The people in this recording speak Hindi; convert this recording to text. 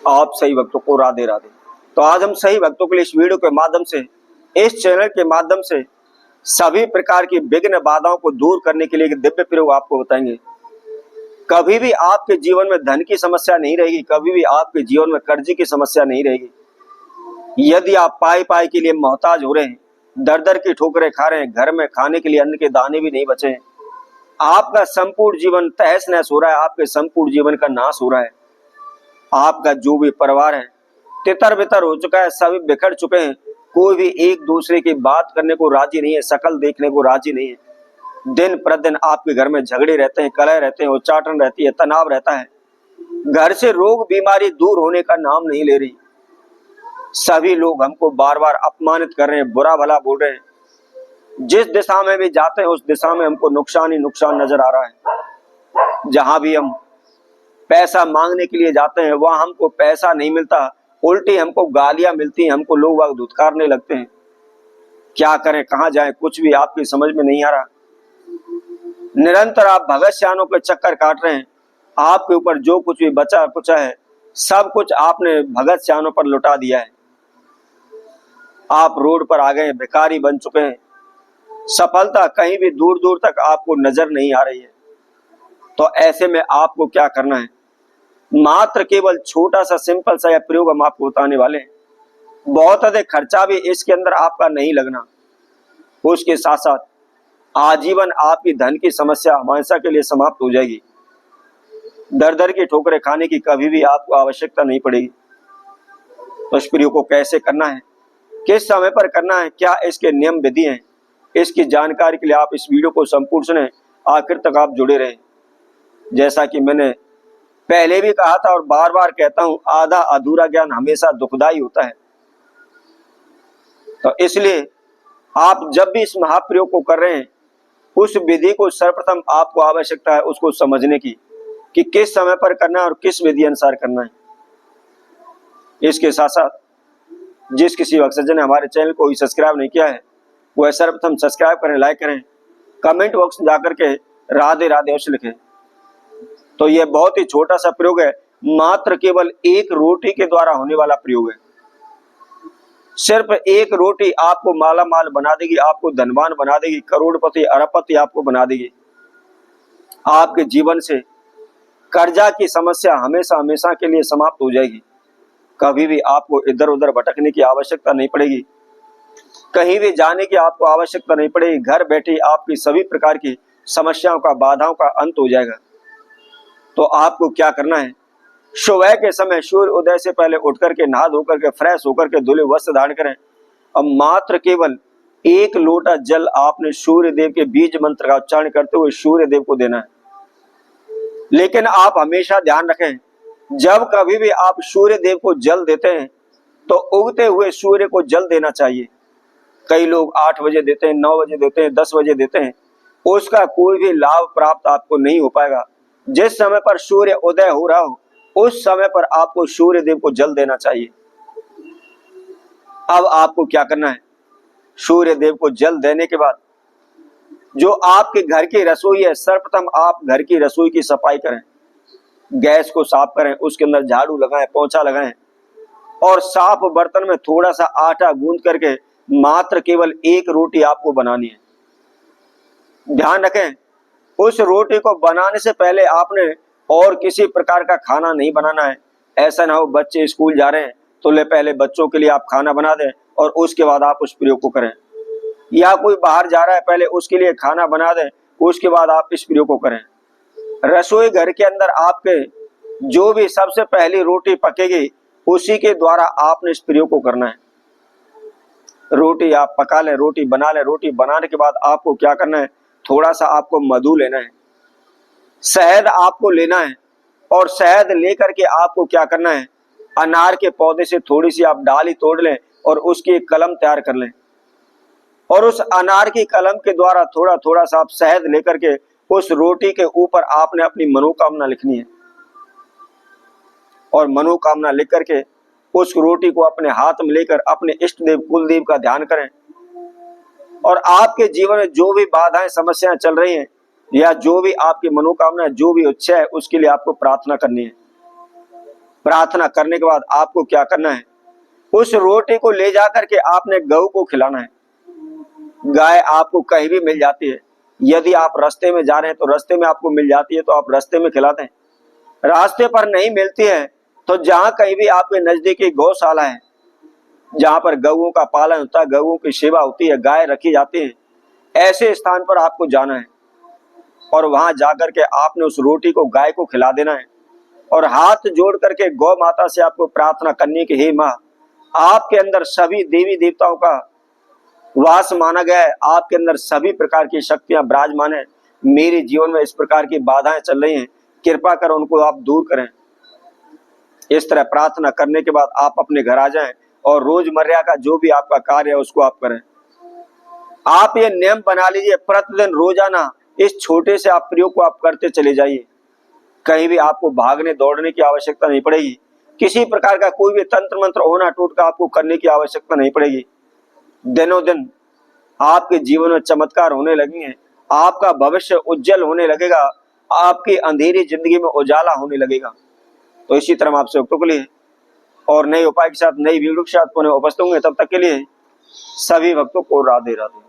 आप सही भक्तों को राधे राधे। तो आज हम सही भक्तों के लिए इस वीडियो के माध्यम से, इस चैनल के माध्यम से सभी प्रकार की विघ्न बाधाओं को दूर करने के लिए एक दिव्य प्रयोग आपको बताएंगे। कभी भी आपके जीवन में धन की समस्या नहीं रहेगी, कभी भी आपके जीवन में कर्ज की समस्या नहीं रहेगी। यदि आप पाई पाई के लिए मोहताज हो रहे हैं, दर दर की ठोकरें खा रहे हैं, घर में खाने के लिए अन्न के दाने भी नहीं बचे हैं, आपका संपूर्ण जीवन तहस नहस हो रहा है, आपके संपूर्ण जीवन का नाश हो रहा है, आपका जो भी परिवार है तितर बितर हो चुका है, सभी बिखर चुके हैं, कोई भी एक दूसरे की बात करने को राजी नहीं है, शकल देखने को राजी नहीं है। दिन प्रतिदिन आपके घर में झगड़े रहते हैं, कलह रहते हैं, उच्चाटन रहती है, तनाव रहता है। घर से रोग बीमारी दूर होने का नाम नहीं ले रही। सभी लोग हमको बार बार अपमानित कर रहे हैं, बुरा भला बोल रहे हैं। जिस दिशा में भी जाते हैं उस दिशा में हमको नुकसान ही नुकसान नजर आ रहा है। जहां भी हम पैसा मांगने के लिए जाते हैं वहां हमको पैसा नहीं मिलता, उल्टी हमको गालियां मिलती हैं, हमको लोग वाग धुतकारने लगते हैं। क्या करें, कहां जाएं, कुछ भी आपकी समझ में नहीं आ रहा। निरंतर आप भगत सियानों के चक्कर काट रहे हैं। आपके ऊपर जो कुछ भी बचा कुचा है सब कुछ आपने भगत सियानों पर लुटा दिया है। आप रोड पर आ गए, भिखारी बन चुके हैं। सफलता कहीं भी दूर दूर तक आपको नजर नहीं आ रही है। तो ऐसे में आपको क्या करना है, मात्र केवल छोटा सा सिंपल सा यह प्रयोग हम आपको बताने वाले हैं। बहुत अधिक खर्चा भी इसके अंदर आपका नहीं लगना। उसके साथ साथ आजीवन आपकी धन की समस्या हमेशा के लिए समाप्त हो जाएगी। दर दर की ठोकरें खाने की कभी भी आपको आवश्यकता नहीं पड़ेगी। तो इस प्रयोग को कैसे करना है, किस समय पर करना है, क्या इसके नियम विधि हैं, इसकी जानकारी के लिए आप इस वीडियो को संपूर्ण सुने, आखिर तक आप जुड़े रहें। जैसा कि मैंने पहले भी कहा था और बार बार कहता हूं, आधा अधूरा ज्ञान हमेशा दुखदाई होता है। तो इसलिए आप जब भी इस महाप्रयोग को कर रहे हैं उस विधि को सर्वप्रथम आपको आवश्यकता है उसको समझने की, कि किस समय पर करना है और किस विधि अनुसार करना है। इसके साथ साथ जिस किसी भक्तजन ने हमारे चैनल को सब्सक्राइब नहीं किया है वह सर्वप्रथम सब्सक्राइब करें, लाइक करें, कमेंट बॉक्स में जाकर के राधे राधे अवश्य लिखें। तो यह बहुत ही छोटा सा प्रयोग है, मात्र केवल एक रोटी के द्वारा होने वाला प्रयोग है। सिर्फ एक रोटी आपको माला माल बना देगी, आपको धनवान बना देगी, करोड़पति अरबपति आपको बना देगी। आपके जीवन से कर्जा की समस्या हमेशा हमेशा के लिए समाप्त हो जाएगी। कभी भी आपको इधर उधर भटकने की आवश्यकता नहीं पड़ेगी, कहीं भी जाने की आपको आवश्यकता नहीं पड़ेगी। घर बैठे आपकी सभी प्रकार की समस्याओं का, बाधाओं का अंत हो जाएगा। तो आपको क्या करना है, सुबह के समय सूर्य उदय से पहले उठ करके नहा धोकर के फ्रेश होकर के धुले वस्त्र धारण करें। अब मात्र केवल एक लोटा जल आपने सूर्य देव के बीज मंत्र का उच्चारण करते हुए सूर्य देव को देना है। लेकिन आप हमेशा ध्यान रखें, जब कभी भी आप सूर्य देव को जल देते हैं तो उगते हुए सूर्य को जल देना चाहिए। कई लोग 8 बजे देते हैं, 9 बजे देते हैं, 10 बजे देते हैं, उसका कोई भी लाभ प्राप्त आपको नहीं हो पाएगा। जिस समय पर सूर्य उदय हो रहा हो उस समय पर आपको सूर्य देव को जल देना चाहिए। अब आपको क्या करना है, सूर्य देव को जल देने के बाद जो आपके घर की रसोई है, सर्वप्रथम आप घर की रसोई की सफाई करें, गैस को साफ करें, उसके अंदर झाड़ू लगाएं, पोंछा लगाएं और साफ बर्तन में थोड़ा सा आटा गूंद करके मात्र केवल एक रोटी आपको बनानी है। ध्यान रखें, उस रोटी को बनाने से पहले आपने और किसी प्रकार का खाना नहीं बनाना है। ऐसा ना हो बच्चे स्कूल जा रहे हैं तो ले पहले बच्चों के लिए आप खाना बना दें और उसके बाद आप उस प्रयोग को करें, या कोई बाहर जा रहा है पहले उसके लिए खाना बना दें, उसके बाद आप इस प्रयोग को करें। रसोई घर के अंदर आपके जो भी सबसे पहली रोटी पकेगी उसी के द्वारा आपने इस प्रयोग को करना है। रोटी आप पका लें, रोटी बना लें। रोटी बनाने के बाद आपको क्या करना है, थोड़ा सा आपको मधु लेना है, शहद आपको लेना है और शहद लेकर के आपको क्या करना है, अनार के पौधे से थोड़ी सी आप डाली तोड़ लें और उसकी एक कलम तैयार कर लें और उस अनार की कलम के द्वारा थोड़ा थोड़ा सा आप शहद लेकर के उस रोटी के ऊपर आपने अपनी मनोकामना लिखनी है और मनोकामना लिख करके उस रोटी को अपने हाथ में लेकर अपने इष्ट देव कुलदेव का ध्यान करें और आपके जीवन में जो भी बाधाएं समस्याएं चल रही हैं या जो भी आपकी मनोकामना, जो भी इच्छा है उसके लिए आपको प्रार्थना करनी है। प्रार्थना करने के बाद आपको क्या करना है, उस रोटी को ले जाकर के आपने गऊ को खिलाना है। गाय आपको कहीं भी मिल जाती है, यदि आप रास्ते में जा रहे हैं तो रास्ते में आपको मिल जाती है तो आप रास्ते में खिला दें। रास्ते पर नहीं मिलती है तो जहां कहीं भी आपके नजदीकी गौशाला है, जहां पर गऊओं का पालन होता है, गऊओं की सेवा होती है, गाय रखी जाती है, ऐसे स्थान पर आपको जाना है और वहां जाकर के आपने उस रोटी को गाय को खिला देना है और हाथ जोड़ करके गौ माता से आपको प्रार्थना करनी कि हे माँ, आपके अंदर सभी देवी देवताओं का वास माना गया है, आपके अंदर सभी प्रकार की शक्तियां विराजमान है, मेरे जीवन में इस प्रकार की बाधाएं चल रही हैं, कृपा कर उनको आप दूर करें। इस तरह प्रार्थना करने के बाद आप अपने घर आ जाएं और रोजमर्रा का जो भी आपका कार्य है उसको आप करें। आप ये नियम बना लीजिए, प्रतिदिन रोजाना इस छोटे से आप प्रयोग को आप करते चले जाइए। कहीं भी आपको भागने दौड़ने की आवश्यकता नहीं पड़ेगी, किसी प्रकार का कोई भी तंत्र मंत्र होना टोटका आपको करने की आवश्यकता नहीं पड़ेगी। दिनों दिन आपके जीवन में चमत्कार होने लगेंगे, आपका भविष्य उज्जवल होने लगेगा, आपकी अंधेरी जिंदगी में उजाला होने लगेगा। तो इसी तरह आपसे भक्तों के लिए और नए उपाय के साथ नई वीडियो के साथ पुनः उपस्थित होंगे। तब तक के लिए सभी भक्तों को राधे राधे।